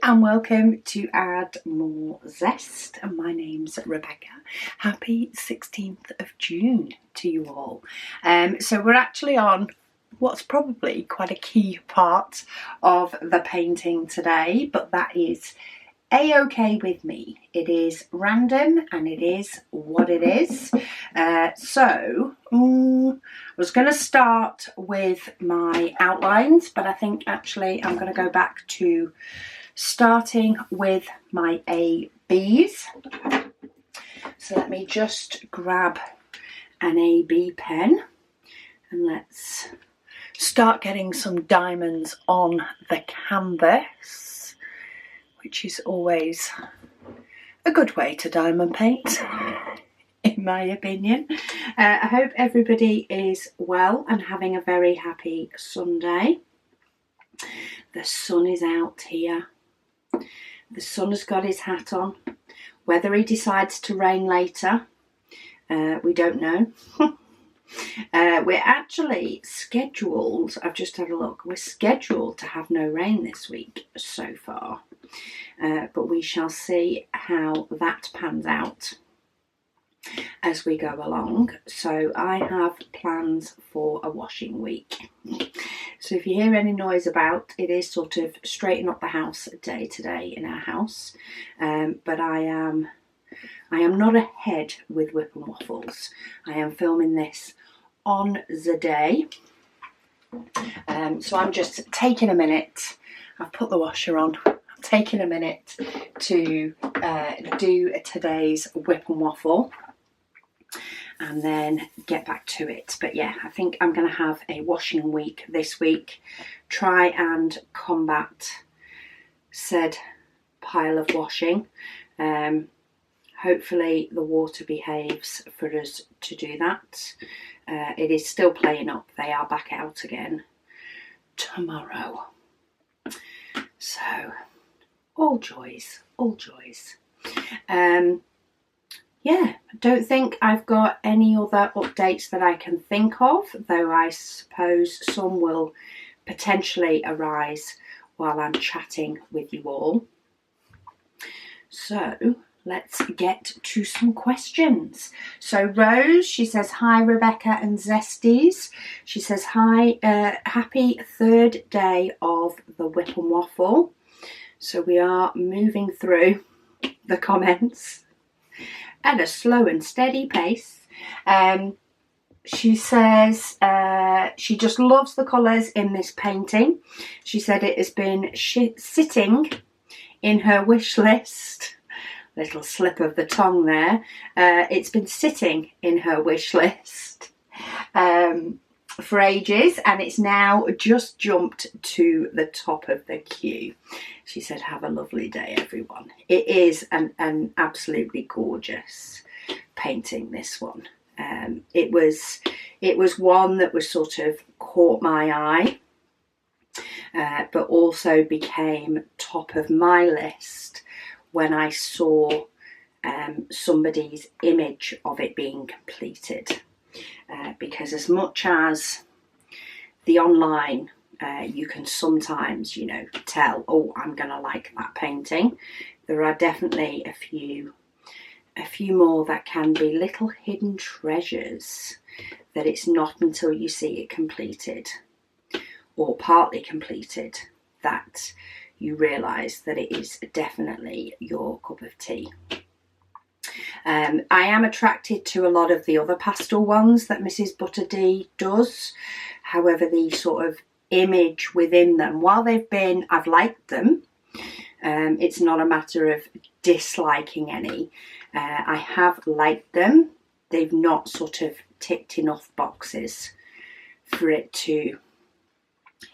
and welcome to Add More Zest. And my name's Rebecca. Happy 16th of June to you all. So we're actually on what's probably quite a key part of the painting today, but that is A-OK with me. It is random and it is what it is. I was going to start with my outlines, but I think actually I'm going to go back to starting with my A-Bs. So let me just grab an A-B pen and let's start getting some diamonds on the canvas, which is always a good way to diamond paint, in my opinion. I hope everybody is well and having a very happy Sunday. The sun is out here. The sun has got his hat on. Whether he decides to rain later, we don't know. We're actually scheduled, I've just had a look, we're scheduled to have no rain this week so far. But we shall see how that pans out as we go along. So I have plans for a washing week. So if you hear any noise about, it is sort of straighten up the house day today in our house. But I am not ahead with Whip and Waffles. I am filming this on the day. So I'm just taking a minute. I've put the washer on. I'm taking a minute to do today's Whip and Waffle and then get back to it. But yeah, I think I'm going to have a washing week this week. Try and combat said pile of washing. Hopefully the water behaves for us to do that. It is still playing up. They are back out again tomorrow. So all joys, all joys. Yeah, I don't think I've got any other updates that I can think of, though I suppose some will potentially arise while I'm chatting with you all. So let's get to some questions. So Rose, she says, hi Rebecca and Zesties. She says, hi, happy third day of the Whip and Waffle. So we are moving through the comments at a slow and steady pace. She says she just loves the colours in this painting. She said it has been sitting in her wish list. Little slip of the tongue there. It's been sitting in her wish list for ages, and it's now just jumped to the top of the queue. She said, have a lovely day, everyone. It is an absolutely gorgeous painting, this one. It was one that was sort of caught my eye, but also became top of my list when I saw somebody's image of it being completed. Because as much as the online, you can sometimes, you know, tell, oh, I'm going to like that painting. There are definitely a few more that can be little hidden treasures that it's not until you see it completed or partly completed that you realise that it is definitely your cup of tea. I am attracted to a lot of the other pastel ones that Mrs. Butter D does. However, the sort of image within them, while I've liked them, it's not a matter of disliking any. I have liked them. They've not sort of ticked enough boxes for it to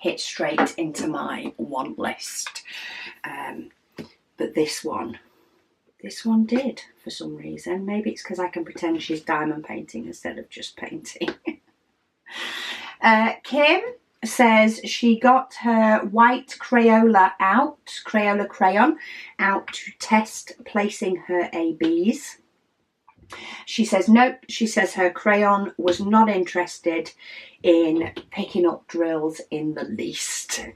hit straight into my want list. But this one did for some reason. Maybe it's because I can pretend she's diamond painting instead of just painting. Kim says she got her white Crayola crayon out to test placing her ABs. She says nope. She says her crayon was not interested in picking up drills in the least.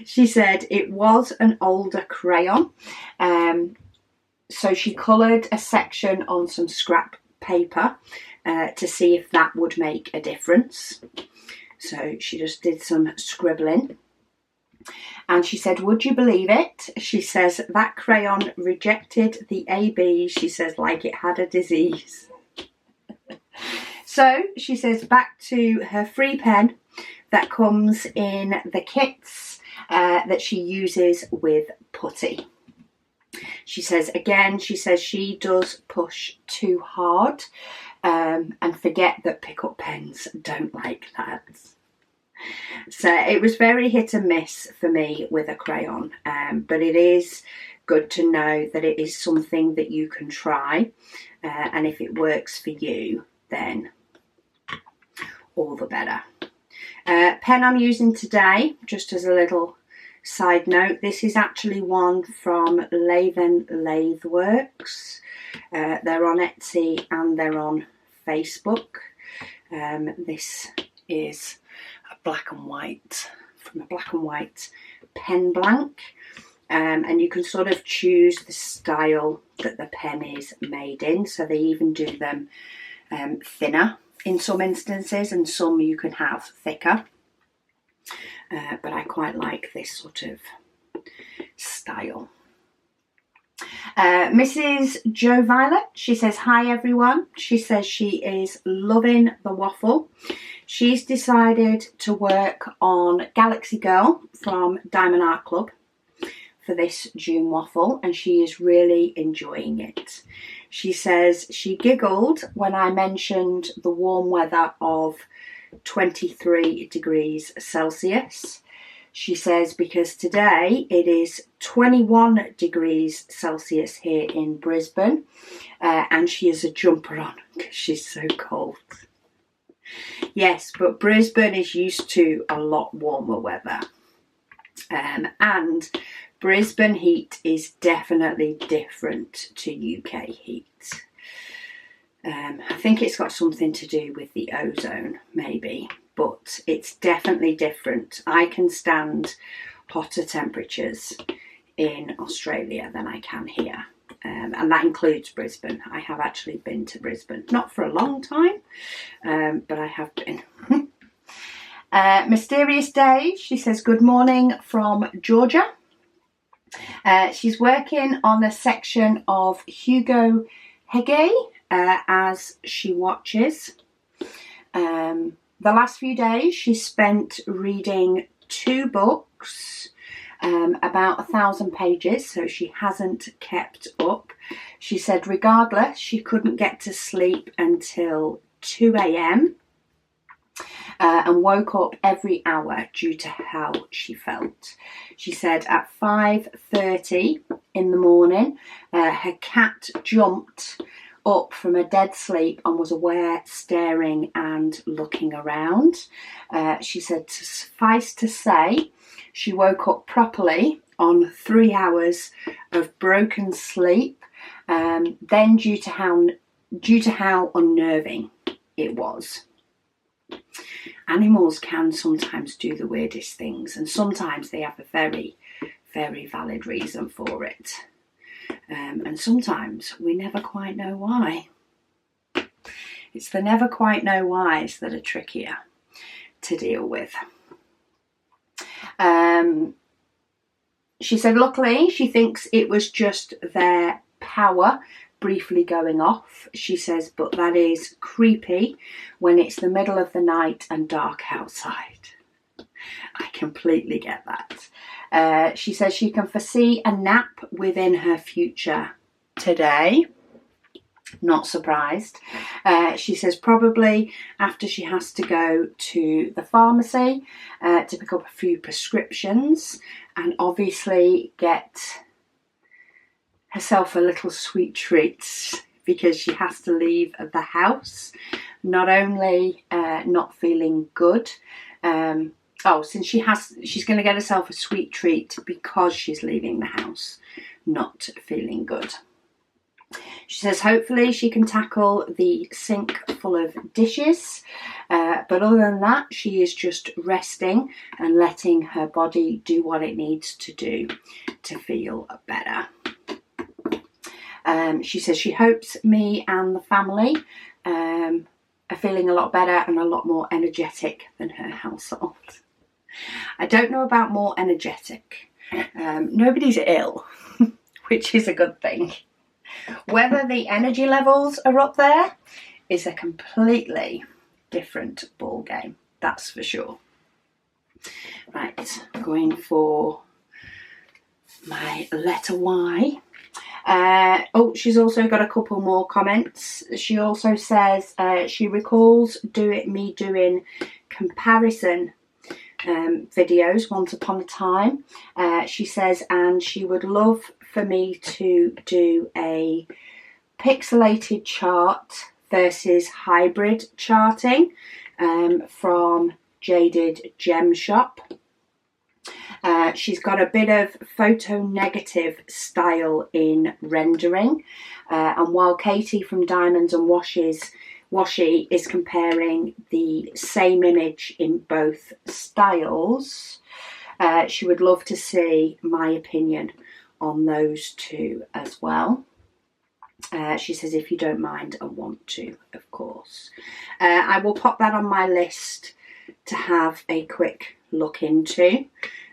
She said it was an older crayon. So she coloured a section on some scrap paper to see if that would make a difference. So she just did some scribbling. And she said, would you believe it? She says that crayon rejected the AB, she says, like it had a disease. So she says back to her free pen that comes in the kits that she uses with putty. She says again, she says she does push too hard and forget that pick-up pens don't like that. So it was very hit and miss for me with a crayon, but it is good to know that it is something that you can try, and if it works for you, then all the better. Pen I'm using today, just as a little side note, this is actually one from Lathe Works. They're on Etsy and they're on Facebook. This is black and white, from a black and white pen blank, and you can sort of choose the style that the pen is made in, so they even do them thinner in some instances, and some you can have thicker, but I quite like this sort of style. Mrs. Joe Violet, she says, hi everyone. She says she is loving the waffle. She's decided to work on Galaxy Girl from Diamond Art Club for this June waffle, and she is really enjoying it. She says she giggled when I mentioned the warm weather of 23 degrees Celsius. She says because today it is 21 degrees Celsius here in Brisbane, and she has a jumper on because she's so cold. Yes, but Brisbane is used to a lot warmer weather, and Brisbane heat is definitely different to UK heat. I think it's got something to do with the ozone, maybe, but it's definitely different. I can stand hotter temperatures in Australia than I can here, and that includes Brisbane. I have actually been to Brisbane, not for a long time, but I have been. Mysterious Day, she says, good morning from Georgia. She's working on a section of Hugo Hege as she watches. The last few days she spent reading 2 books, about 1,000 pages, so she hasn't kept up. She said regardless she couldn't get to sleep until 2 a.m. And woke up every hour due to how she felt. She said at 5:30 in the morning her cat jumped up from a dead sleep and was aware, staring and looking around. She said, suffice to say, she woke up properly on 3 hours of broken sleep, then due to how unnerving it was. Animals can sometimes do the weirdest things, and sometimes they have a very, very valid reason for it. And sometimes we never quite know why. It's the never quite know whys that are trickier to deal with. She said luckily she thinks it was just their power briefly going off. She says, but that is creepy when it's the middle of the night and dark outside. I completely get that. She says she can foresee a nap within her future today. Not surprised. She says probably after she has to go to the pharmacy to pick up a few prescriptions and obviously get herself a little sweet treat because she has to leave the house. Not only not feeling good, since she's going to get herself a sweet treat because she's leaving the house not feeling good. She says hopefully she can tackle the sink full of dishes, but other than that she is just resting and letting her body do what it needs to do to feel better. She says she hopes me and the family are feeling a lot better and a lot more energetic than her household. I don't know about more energetic. Nobody's ill, which is a good thing. Whether the energy levels are up there is a completely different ball game, that's for sure. Right, going for my letter Y. She's also got a couple more comments. She also says she recalls me doing comparison videos once upon a time. She says, and she would love for me to do a pixelated chart versus hybrid charting from Jaded Gem Shop. She's got a bit of photo negative style in rendering, and while Katie from Diamonds and Washi is comparing the same image in both styles, she would love to see my opinion on those two as well. She says, if you don't mind and want to, of course. I will pop that on my list to have a quick look into.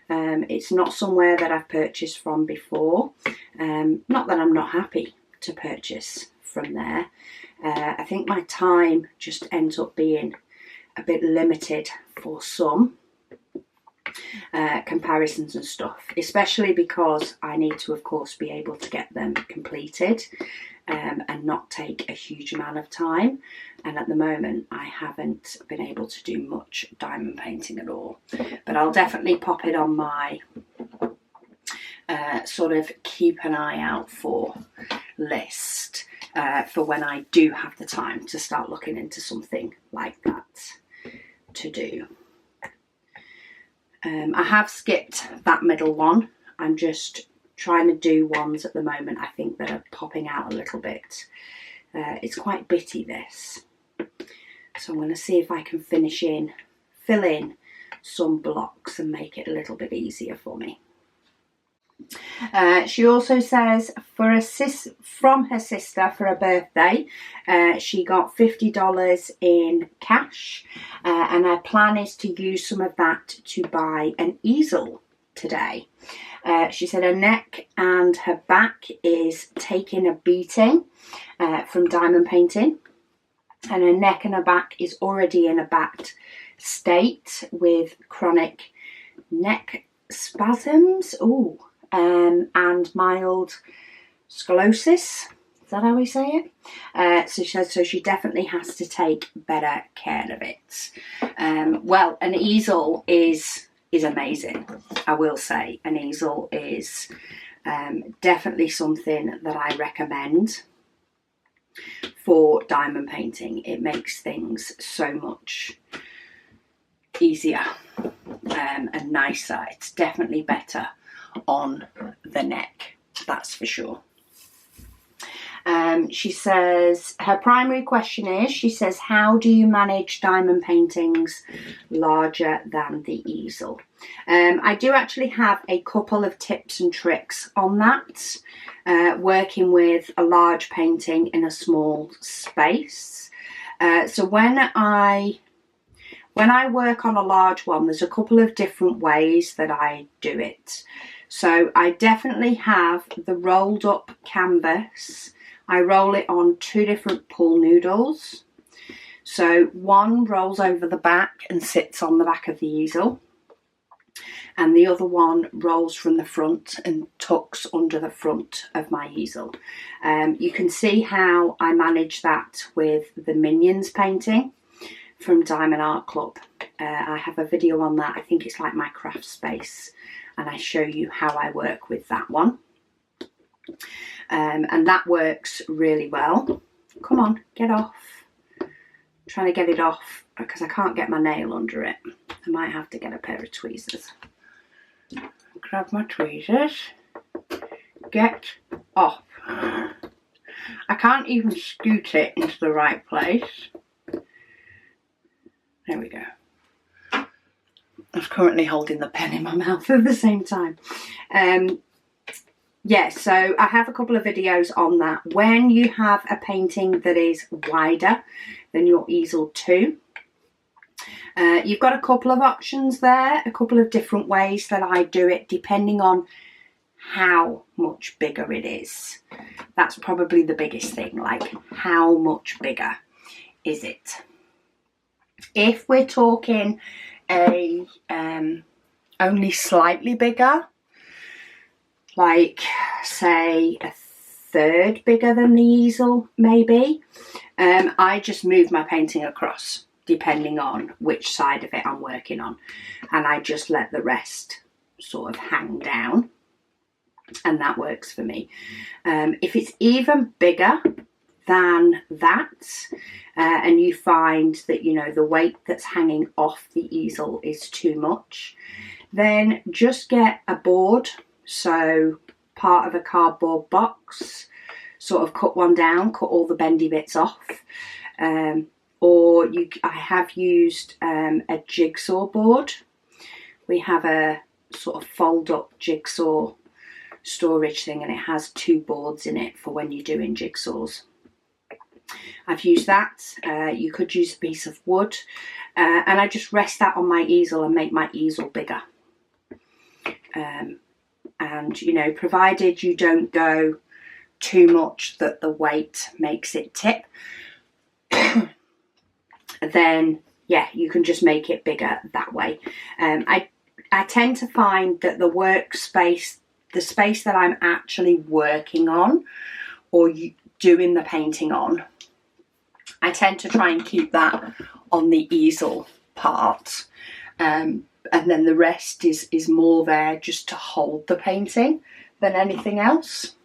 It's not somewhere that I've purchased from before. Not that I'm not happy to purchase from there. I think my time just ends up being a bit limited for some comparisons and stuff, especially because I need to, of course, be able to get them completed and not take a huge amount of time. And at the moment I haven't been able to do much diamond painting at all, but I'll definitely pop it on my sort of keep an eye out for list for when I do have the time to start looking into something like that to do. I have skipped that middle one. I'm just trying to do ones at the moment I think that are popping out a little bit. It's quite bitty, this. So I'm going to see if I can fill in some blocks and make it a little bit easier for me. She also says from her sister for her birthday, she got $50 in cash, and her plan is to use some of that to buy an easel today. She said her neck and her back is taking a beating from diamond painting, and her neck and her back is already in a backed state with chronic neck spasms. And mild scoliosis. Is that how we say it? So she says, so she definitely has to take better care of it. Well, an easel is amazing. I will say an easel is definitely something that I recommend for diamond painting. It makes things so much easier and nicer. It's definitely better on the neck, that's for sure. She says her primary question is, she says, how do you manage diamond paintings larger than the easel? I do actually have a couple of tips and tricks on that, working with a large painting in a small space. So when I work on a large one, there's a couple of different ways that I do it. So I definitely have the rolled up canvas. I roll it on two different pool noodles. So one rolls over the back and sits on the back of the easel, and the other one rolls from the front and tucks under the front of my easel. You can see how I manage that with the Minions painting from Diamond Art Club. I have a video on that. I think it's like my craft space, and I show you how I work with that one. And that works really well. Come on, get off. I'm trying to get it off because I can't get my nail under it. I might have to get a pair of tweezers. Grab my tweezers. Get off. I can't even scoot it into the right place. There we go. I was currently holding the pen in my mouth at the same time. Yeah, so I have a couple of videos on that. When you have a painting that is wider than your easel 2, you've got a couple of options there, a couple of different ways that I do it depending on how much bigger it is. That's probably the biggest thing, like how much bigger is it? If we're talking a only slightly bigger, like say a third bigger than the easel maybe, I just move my painting across depending on which side of it I'm working on, and I just let the rest sort of hang down, and that works for me. If it's even bigger than that, and you find that, you know, the weight that's hanging off the easel is too much, then just get a board, so part of a cardboard box, sort of cut one down, cut all the bendy bits off, or I have used a jigsaw board. We have a sort of fold up jigsaw storage thing, and it has 2 boards in it for when you're doing jigsaws. I've used that. You could use a piece of wood, and I just rest that on my easel and make my easel bigger. And, you know, provided you don't go too much that the weight makes it tip, then yeah, you can just make it bigger that way. I tend to find that the workspace, the space that I'm actually working on or doing the painting on, I tend to try and keep that on the easel part, and then the rest is more there just to hold the painting than anything else.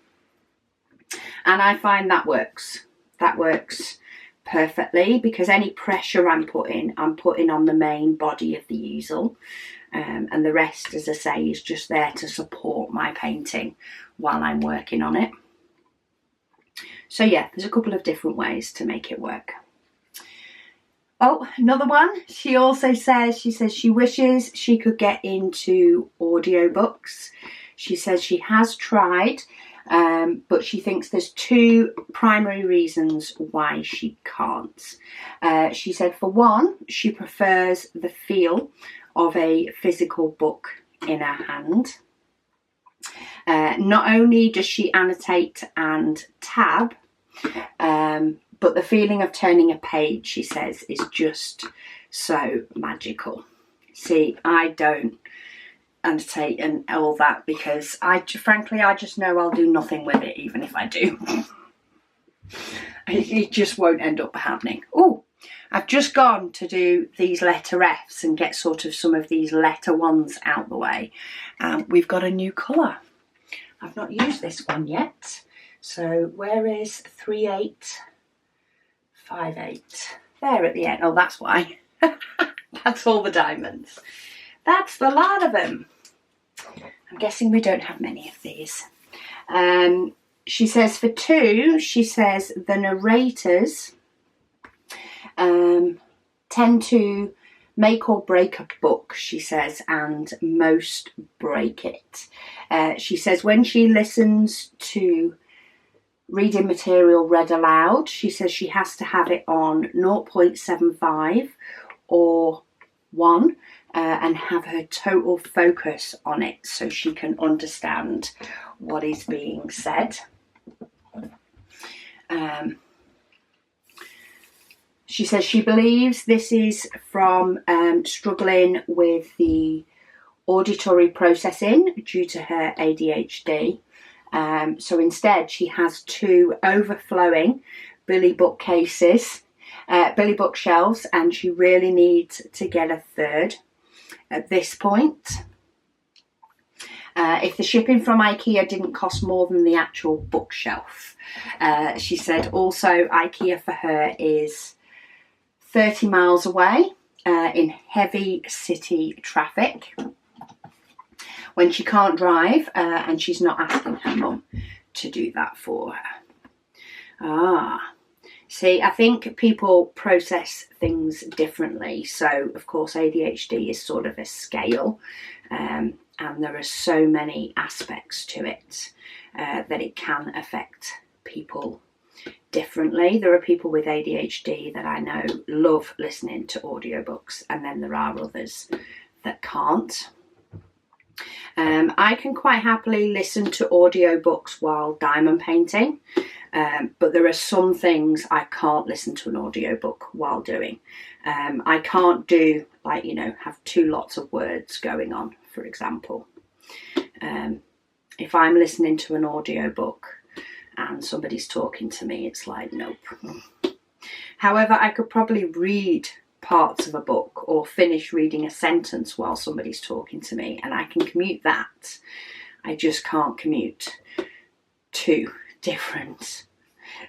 And I find that works. That works perfectly, because any pressure I'm putting on the main body of the easel, and the rest, as I say, is just there to support my painting while I'm working on it. So yeah, there's a couple of different ways to make it work. Oh, another one. She also says, she wishes she could get into audiobooks. She says she has tried, but she thinks there's 2 primary reasons why she can't. She said, for one, she prefers the feel of a physical book in her hand. Not only does she annotate and tab, but the feeling of turning a page, she says, is just so magical. See, I don't annotate and all that because frankly, I just know I'll do nothing with it, even if I do. It just won't end up happening. Oh, I've just gone to do these letter F's and get sort of some of these letter 1s out the way. We've got a new colour. I've not used this one yet. So where is 3858? There at the end. Oh, that's why. That's all the diamonds. That's the lot of them. I'm guessing we don't have many of these. She says for 2, she says the narrators tend to make or break a book, she says, and most break it. She says when she listens to reading material read aloud, she says she has to have it on 0.75 or 1 and have her total focus on it so she can understand what is being said. She says she believes this is from struggling with the auditory processing due to her ADHD. So instead she has 2 overflowing Billy bookshelves, and she really needs to get a 3rd at this point. If the shipping from IKEA didn't cost more than the actual bookshelf. She said also IKEA for her is 30 miles away in heavy city traffic when she can't drive, and she's not asking her mum to do that for her. Ah, see, I think people process things differently. So, of course, ADHD is sort of a scale, and there are so many aspects to it that it can affect people differently. There are people with ADHD that I know love listening to audiobooks, and then there are others that can't. I can quite happily listen to audiobooks while diamond painting, but there are some things I can't listen to an audiobook while doing. I can't do, like, have two lots of words going on, for example. If I'm listening to an audiobook and somebody's talking to me, it's like, nope. However, I could probably read parts of a book or finish reading a sentence while somebody's talking to me, and I can commute that. I just can't commute two different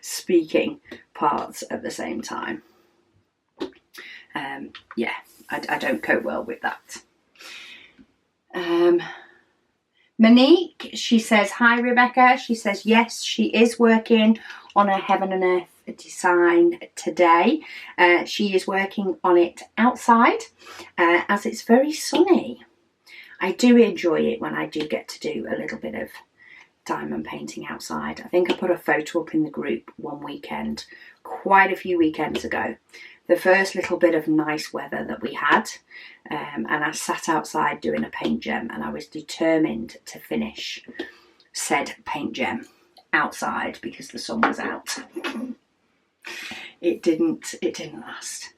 speaking parts at the same time. Yeah, I don't cope well with that. Monique, she says, hi Rebecca. She says, yes, she is working on a Heaven and Earth design today. She is working on it outside as it's very sunny. I do enjoy it when I do get to do a little bit of diamond painting outside. I think I put a photo up in the group one weekend, quite a few weekends ago. The first little bit of nice weather that we had, and I sat outside doing a paint gem, and I was determined to finish said paint gem outside because the sun was out. It didn't last.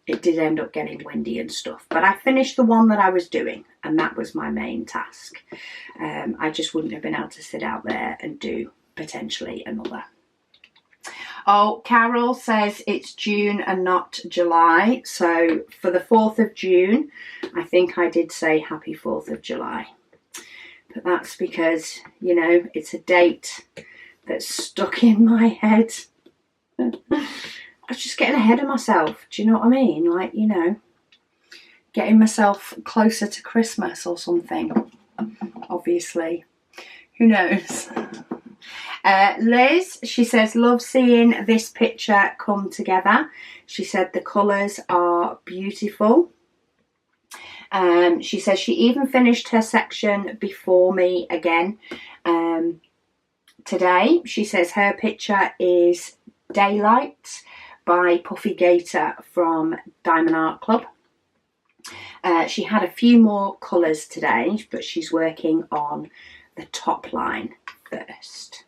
It did end up getting windy and stuff, but I finished the one that I was doing, and that was my main task. I just wouldn't have been able to sit out there and do potentially another. Oh, Carol says it's June and not July. So for the 4th of June, I think I did say happy 4th of July. But that's because, it's a date that's stuck in my head. I was just getting ahead of myself. Do you know what I mean? Like, getting myself closer to Christmas or something. Obviously. Who knows? Liz, she says, love seeing this picture come together. She said the colours are beautiful. She says she even finished her section before me again today. She says her picture is Daylight by Puffy Gator from Diamond Art Club. She had a few more colours today, but she's working on the top line first.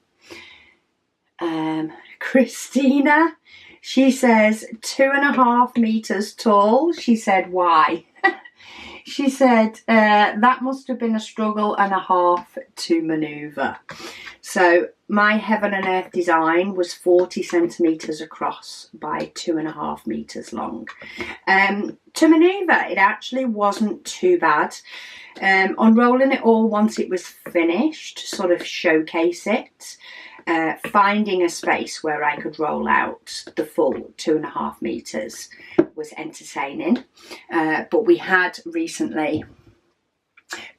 Christina, she says 2.5 meters tall. She said, why? She said that must have been a struggle and a half to manoeuvre. So my Heaven and Earth design was 40 centimetres across by 2.5 meters long. To manoeuvre, it actually wasn't too bad. Unrolling it all once it was finished to sort of showcase it. Finding a space where I could roll out the full 2.5 meters was entertaining. But we had recently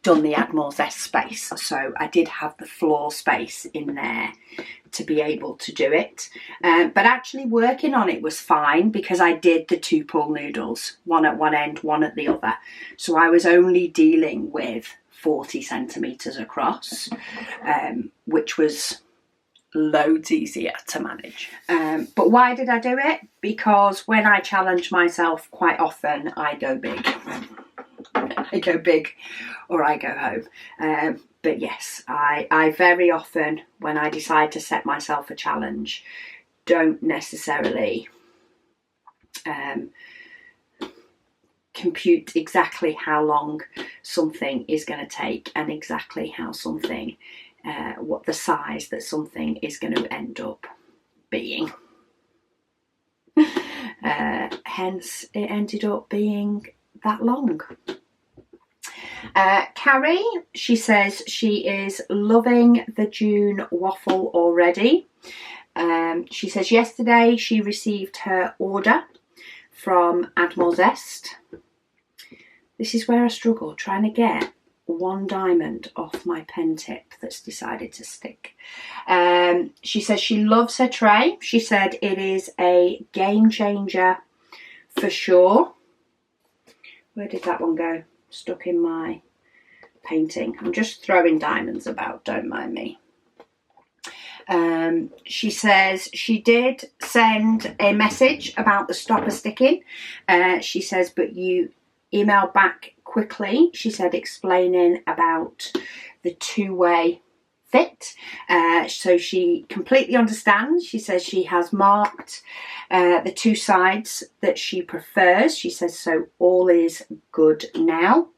done the Admiral's S space, so I did have the floor space in there to be able to do it. But actually working on it was fine because I did the 2 pool noodles, one at one end, one at the other. So I was only dealing with 40 centimetres across, which was loads easier to manage. But why did I do it? Because when I challenge myself, quite often I go big. I go big or I go home. But yes, I very often, when I decide to set myself a challenge, don't necessarily compute exactly how long something is going to take and exactly how something what the size that something is going to end up being. Hence it ended up being that long. Carrie, she says she is loving the June waffle already. She says yesterday she received her order from Admiral's Est. This is where I struggle, trying to get one diamond off my pen tip that's decided to stick. She says she loves her tray. She said it is a game changer for sure. Where did that one go? Stuck in my painting. I'm just throwing diamonds about, don't mind me. She says she did send a message about the stopper sticking. She says, but you emailed back quickly. She said, explaining about the two-way fit. So she completely understands. She says she has marked the two sides that she prefers. She says, so all is good now.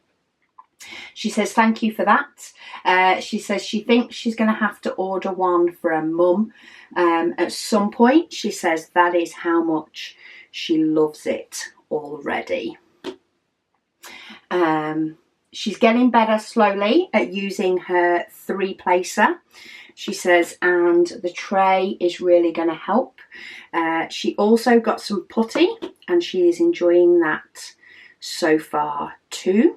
She says, thank you for that. She says she thinks she's going to have to order one for her mum at some point. She says that is how much she loves it already. She's getting better slowly at using her 3-placer. She says, and the tray is really going to help. She also got some putty and she is enjoying that so far too.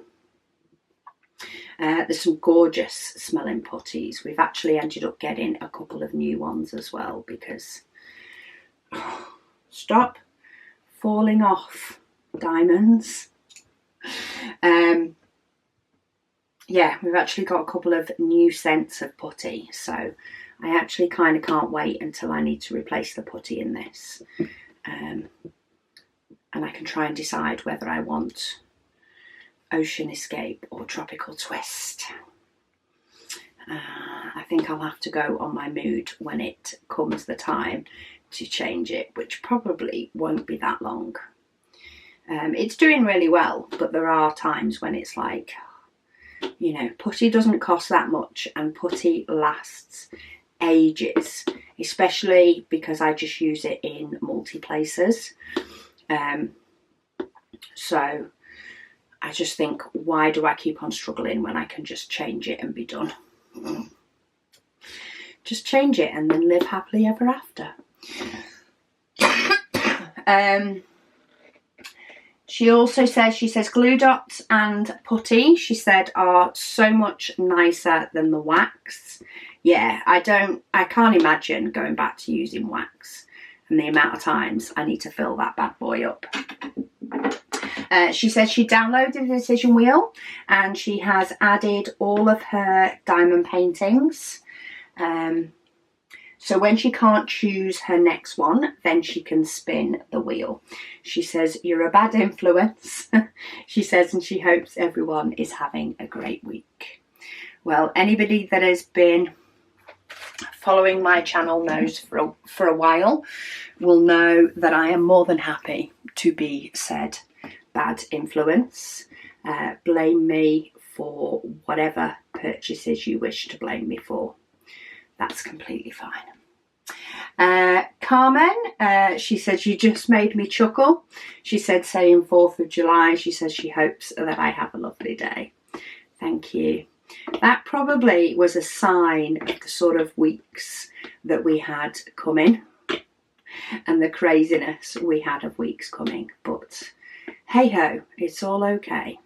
There's some gorgeous smelling putties. We've actually ended up getting a couple of new ones as well because stop falling off, diamonds. Yeah, we've actually got a couple of new scents of putty, so I actually kind of can't wait until I need to replace the putty in this, and I can try and decide whether I want Ocean Escape or Tropical Twist. I think I'll have to go on my mood when it comes the time to change it, which probably won't be that long. It's doing really well, but there are times when it's like, you know, putty doesn't cost that much and putty lasts ages, especially because I just use it in multi-places. So I just think, why do I keep on struggling when I can just change it and be done? Just change it and then live happily ever after. She also says, she says glue dots and putty, she said, are so much nicer than the wax. Yeah, I can't imagine going back to using wax and the amount of times I need to fill that bad boy up. She says she downloaded the decision wheel and she has added all of her diamond paintings. So when she can't choose her next one, then she can spin the wheel. She says, you're a bad influence. She says, and she hopes everyone is having a great week. Well, anybody that has been following my channel knows for a while will know that I am more than happy to be said bad influence. Blame me for whatever purchases you wish to blame me for. That's completely fine. Carmen, she said, you just made me chuckle. She said, saying 4th of July, she says she hopes that I have a lovely day. Thank you. That probably was a sign of the sort of weeks that we had coming and the craziness we had of weeks coming. But hey ho, it's all okay.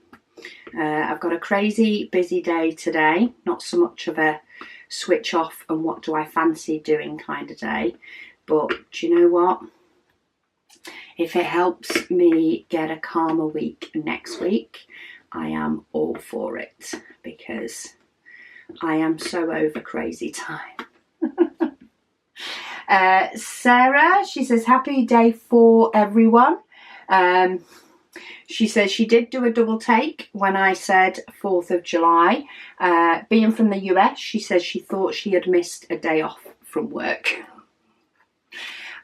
I've got a crazy busy day today, not so much of a switch off and what do I fancy doing kind of day, but do you know what, if it helps me get a calmer week next week, I am all for it, because I am so over crazy time. Sarah, she says happy day for everyone. She says she did do a double take when I said 4th of July. Being from the US, she says she thought she had missed a day off from work.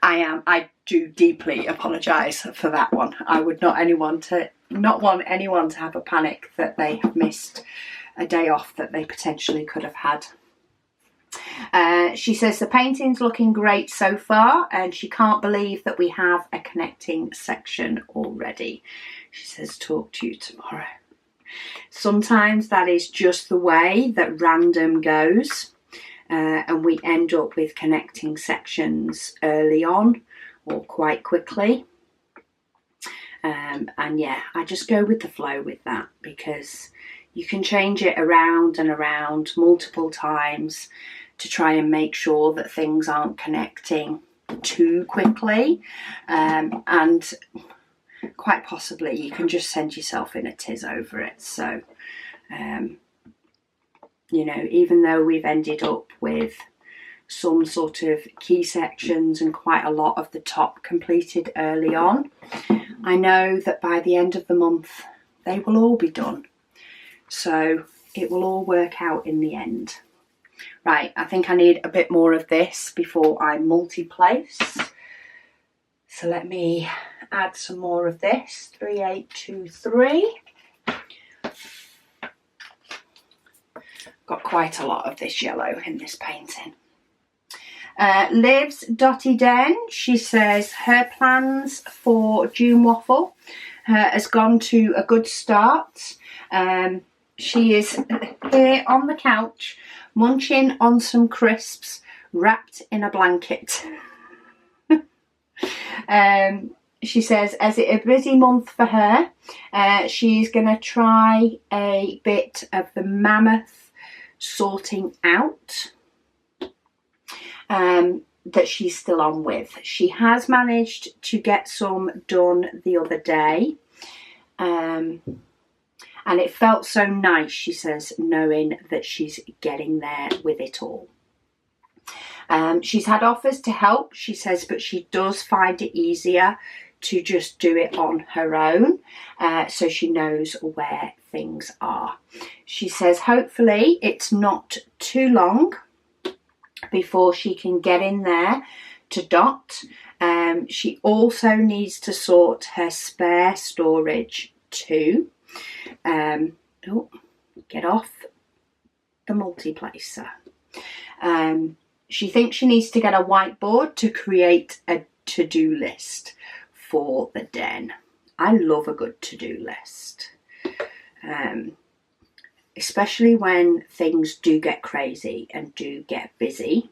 I do deeply apologise for that one. I would not want anyone to have a panic that they have missed a day off that they potentially could have had. She says the painting's looking great so far and she can't believe that we have a connecting section already. She says, talk to you tomorrow. Sometimes that is just the way that random goes, and we end up with connecting sections early on or quite quickly. And yeah, I just go with the flow with that, because You can change it around and around multiple times to try and make sure that things aren't connecting too quickly, and quite possibly you can just send yourself in a tiz over it. So you know, even though we've ended up with some sort of key sections and quite a lot of the top completed early on, I know that by the end of the month they will all be done, so it will all work out in the end. Right, I think I need a bit more of this before I multi-place, so let me add some more of this. 3823. Got quite a lot of this yellow in this painting. Liv's Dotty Den, she says her plans for June Waffle has gone to a good start. She is here on the couch munching on some crisps wrapped in a blanket. She says, as it a busy month for her, she's going to try a bit of the mammoth sorting out that she's still on with. She has managed to get some done the other day, and it felt so nice, she says, knowing that she's getting there with it all. She's had offers to help, she says, but she does find it easier to just do it on her own, so she knows where things are. She says hopefully it's not too long before she can get in there to dot. She also needs to sort her spare storage too. Get off the multi-placer. She thinks she needs to get a whiteboard to create a to-do list for the den. I love a good to-do list, especially when things do get crazy and do get busy.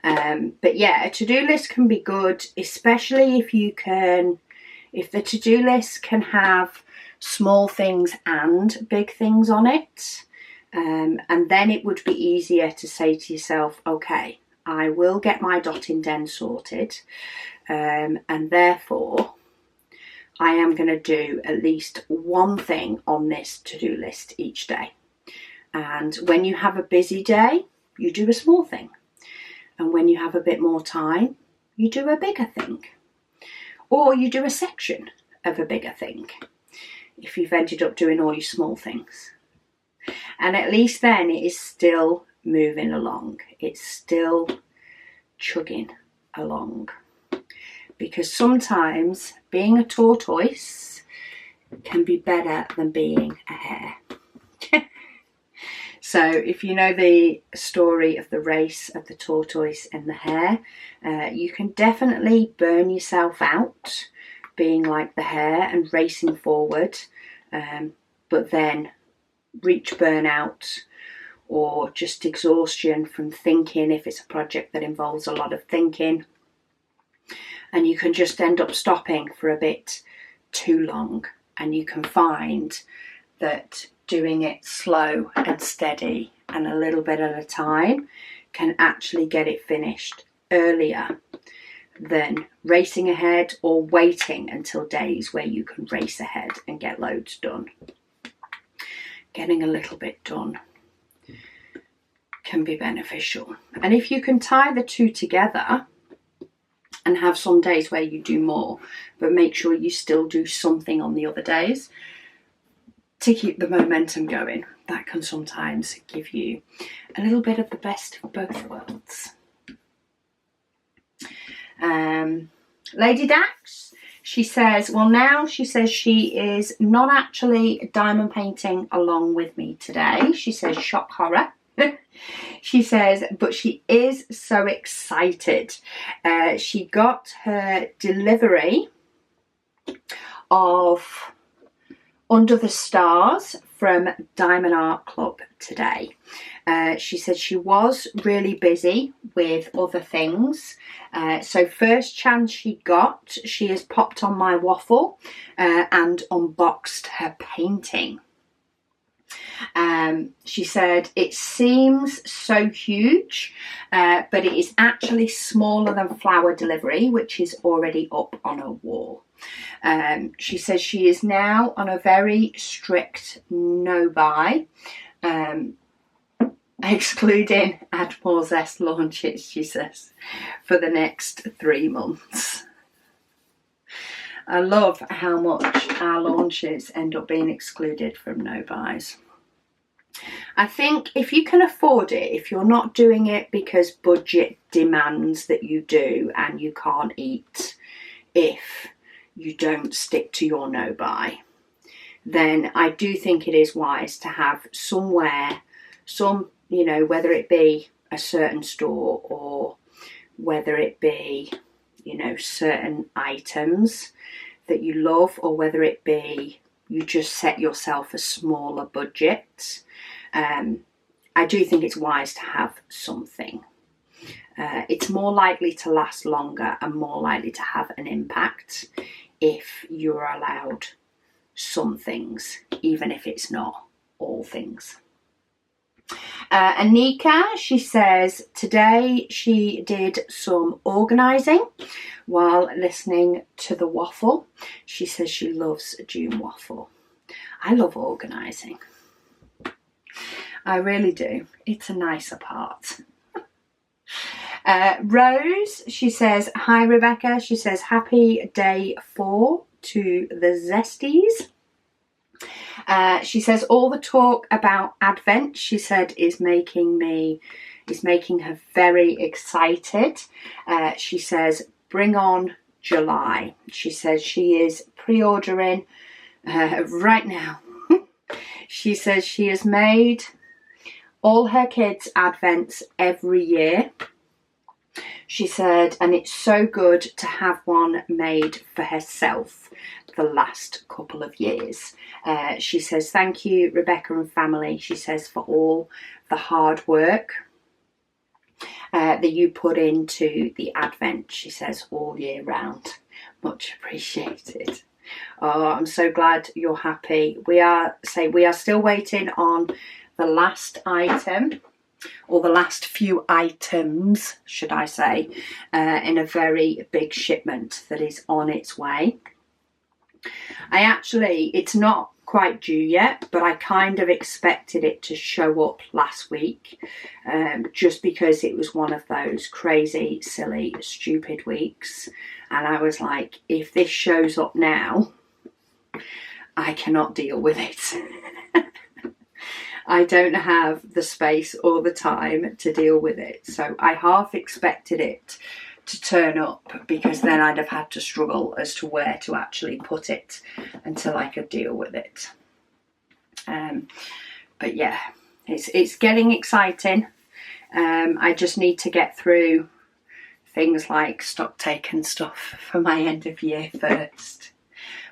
But yeah, a to-do list can be good, especially if the to-do list can have small things and big things on it. And then it would be easier to say to yourself, okay, I will get my dotting den sorted, and therefore I am going to do at least one thing on this to-do list each day. And when you have a busy day, you do a small thing. And when you have a bit more time, you do a bigger thing. Or you do a section of a bigger thing, if you've ended up doing all your small things. And at least then it is still moving along. It's still chugging along. Because sometimes being a tortoise can be better than being a hare. So if you know the story of the race of the tortoise and the hare, you can definitely burn yourself out being like the hare and racing forward, but then reach burnout or just exhaustion from thinking if it's a project that involves a lot of thinking, and you can just end up stopping for a bit too long. And you can find that doing it slow and steady and a little bit at a time can actually get it finished earlier than racing ahead or waiting until days where you can race ahead and get loads done. Getting a little bit done can be beneficial. And if you can tie the two together and have some days where you do more, but make sure you still do something on the other days to keep the momentum going, that can sometimes give you a little bit of the best of both worlds. Lady Dax, she says, well, now she says she is not actually diamond painting along with me today. She says, shock horror. She says, but she is so excited. She got her delivery of Under the Stars from Diamond Art Club today. She said she was really busy with other things. So first chance she got, she has popped on my Waffle and unboxed her painting. She said, it seems so huge, but it is actually smaller than flower delivery, which is already up on her wall. She says she is now on a very strict no-buy, excluding Add More Zest launches, she says, for the next 3 months. I love how much our launches end up being excluded from no-buys. I think if you can afford it, if you're not doing it because budget demands that you do and you can't eat if you don't stick to your no-buy, then I do think it is wise to have somewhere, you know, whether it be a certain store or whether it be, you know, certain items that you love, or whether it be you just set yourself a smaller budget. I do think it's wise to have something. It's more likely to last longer and more likely to have an impact if you're allowed some things, even if it's not all things. Anika, she says today she did some organising while listening to the Waffle. She says she loves June Waffle. I love organising. I really do. It's a nicer part. Rose, she says, hi Rebecca. She says, happy day 4 to the Zesties. She says, all the talk about Advent, she said, is making her very excited. She says, bring on July. She says she is pre-ordering right now. She says she has made all her kids' Advents every year. She said, and it's so good to have one made for herself the last couple of years. She says, thank you, Rebecca and family. She says, for all the hard work that you put into the Advent, she says, all year round. Much appreciated. Oh, I'm so glad you're happy. We are still waiting on the last item, or the last few items, should I say, in a very big shipment that is on its way. It's not quite due yet, but I kind of expected it to show up last week, just because it was one of those crazy, silly, stupid weeks. And I was like, if this shows up now, I cannot deal with it. I don't have the space or the time to deal with it. So I half expected it to turn up, because then I'd have had to struggle as to where to actually put it until I could deal with it. But yeah, it's getting exciting. I just need to get through things like stock take and stuff for my end of year first,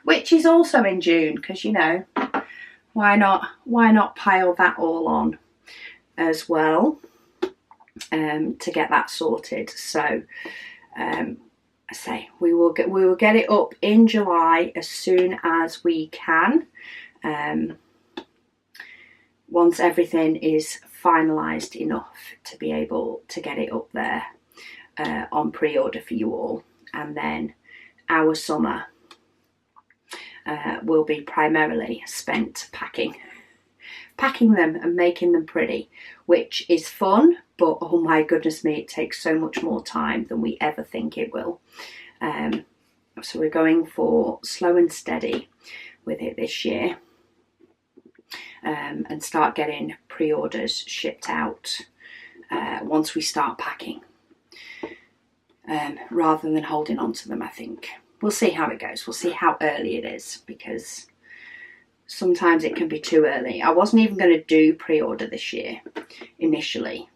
which is also in June, because, you know, why not pile that all on as well, to get that sorted. So I say we will get it up in July as soon as we can, once everything is finalised enough to be able to get it up there on pre-order for you all. And then our summer will be primarily spent packing them and making them pretty, which is fun, but oh my goodness me, it takes so much more time than we ever think it will. So we're going for slow and steady with it this year, and start getting pre-orders shipped out once we start packing, rather than holding on to them, I think. We'll see how it goes. We'll see how early it is, because sometimes it can be too early. I wasn't even going to do pre-order this year initially,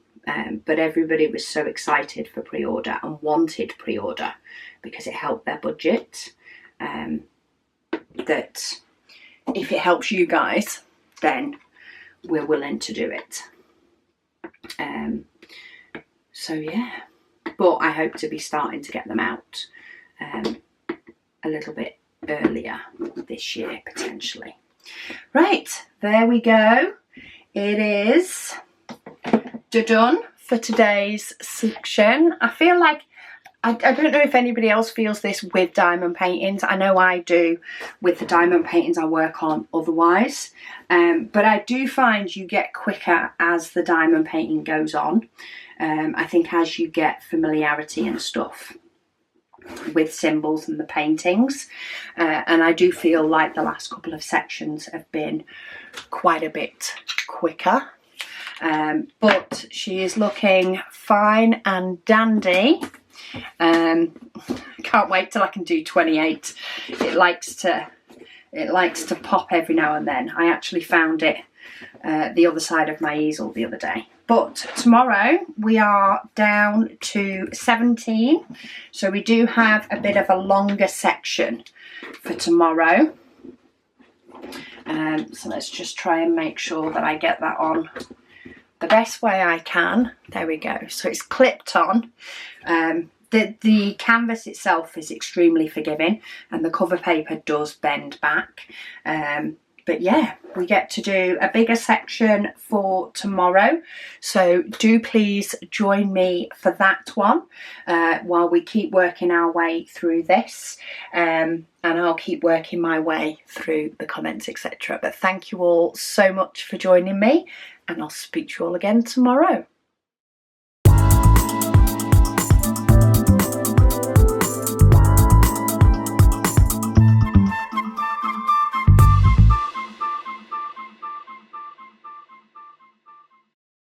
but everybody was so excited for pre-order and wanted pre-order because it helped their budget, that if it helps you guys, then we're willing to do it. So yeah, but I hope to be starting to get them out a little bit earlier this year, potentially. Right, there we go. it is done for today's section. I feel like, I don't know if anybody else feels this with diamond paintings. I know I do with the diamond paintings I work on otherwise. But I do find you get quicker as the diamond painting goes on. I think as you get familiarity and stuff with symbols and the paintings. And I do feel like the last couple of sections have been quite a bit quicker. But she is looking fine and dandy. Can't wait till I can do 28. It likes to pop every now and then. I actually found it the other side of my easel the other day. But tomorrow we are down to 17, so we do have a bit of a longer section for tomorrow. So let's just try and make sure that I get that on the best way I can. There we go. So it's clipped on. The canvas itself is extremely forgiving, and the cover paper does bend back. But yeah, we get to do a bigger section for tomorrow. So do please join me for that one while we keep working our way through this. And I'll keep working my way through the comments, etc. But thank you all so much for joining me, and I'll speak to you all again tomorrow.